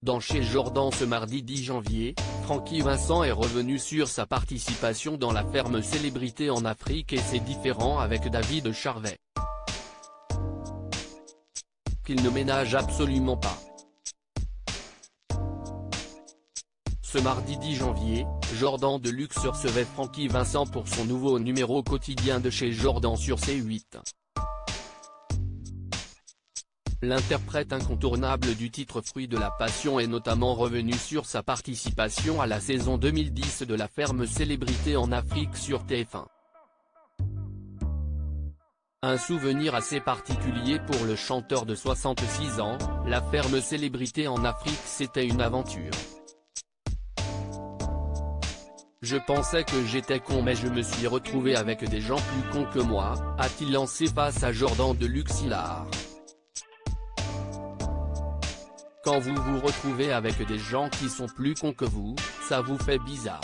Dans Chez Jordan ce mardi 10 janvier, Francky Vincent est revenu sur sa participation dans La Ferme Célébrité en Afrique et ses différends avec David Charvet, qu'il ne ménage absolument pas. Ce mardi 10 janvier, Jordan Deluxe recevait Francky Vincent pour son nouveau numéro quotidien de Chez Jordan sur C8. L'interprète incontournable du titre Fruit de la Passion est notamment revenu sur sa participation à la saison 2010 de La Ferme Célébrité en Afrique sur TF1. Un souvenir assez particulier pour le chanteur de 66 ans, La Ferme Célébrité en Afrique c'était une aventure. Je pensais que j'étais con mais je me suis retrouvé avec des gens plus cons que moi, a-t-il lancé face à Jordan Deluxe hilar. Quand vous vous retrouvez avec des gens qui sont plus cons que vous, ça vous fait bizarre.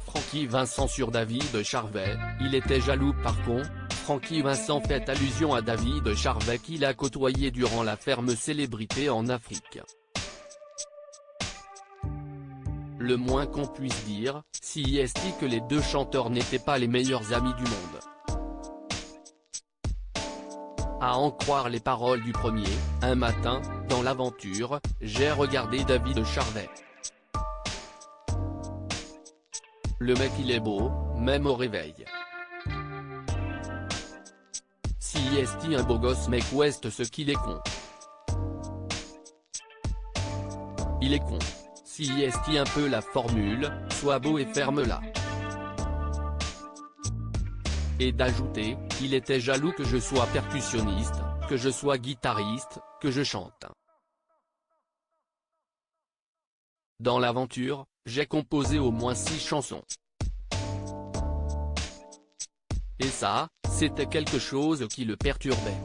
Francky Vincent sur David Charvet, il était jaloux par con. Francky Vincent fait allusion à David Charvet qu'il a côtoyé durant La Ferme Célébrité en Afrique. Le moins qu'on puisse dire, si est que les deux chanteurs n'étaient pas les meilleurs amis du monde. À en croire les paroles du premier, un matin, dans l'aventure, j'ai regardé David Charvet. Le mec il est beau, même au réveil. Si est un beau gosse mec ouest ce qu'il est con. Il est con. Si est un peu la formule, sois beau et ferme-la. Et d'ajouter, il était jaloux que je sois percussionniste, que je sois guitariste, que je chante. Dans l'aventure, j'ai composé au moins 6 chansons. Et ça, c'était quelque chose qui le perturbait.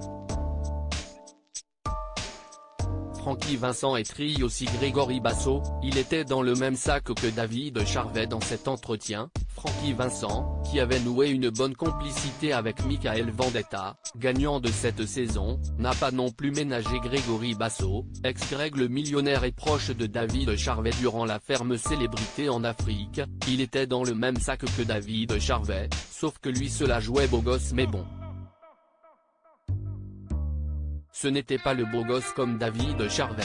Francky Vincent et trille aussi Grégory Basso, il était dans le même sac que David Charvet dans cet entretien. Francky Vincent, qui avait noué une bonne complicité avec Mickaël Vendetta, gagnant de cette saison, n'a pas non plus ménagé Grégory Basso, ex-Greg le millionnaire et proche de David Charvet durant La Ferme Célébrité en Afrique. Il était dans le même sac que David Charvet, sauf que lui se la jouait beau gosse mais bon. Ce n'était pas le beau gosse comme David Charvet.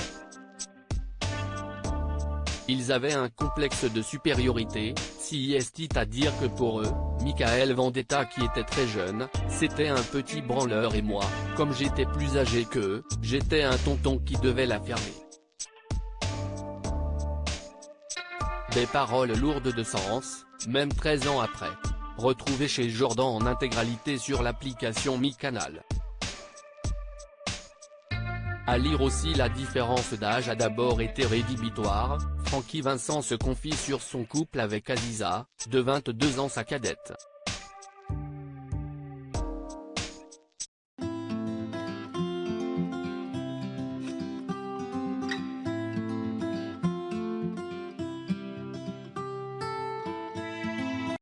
Ils avaient un complexe de supériorité, si est à dire que pour eux, Mickaël Vendetta qui était très jeune, c'était un petit branleur et moi, comme j'étais plus âgé qu'eux, j'étais un tonton qui devait la fermer. Des paroles lourdes de sens, même 13 ans après. Retrouvez Chez Jordan en intégralité sur l'application MiCanal. À lire aussi la différence d'âge a d'abord été rédhibitoire. Francky Vincent se confie sur son couple avec Aziza, de 22 ans sa cadette.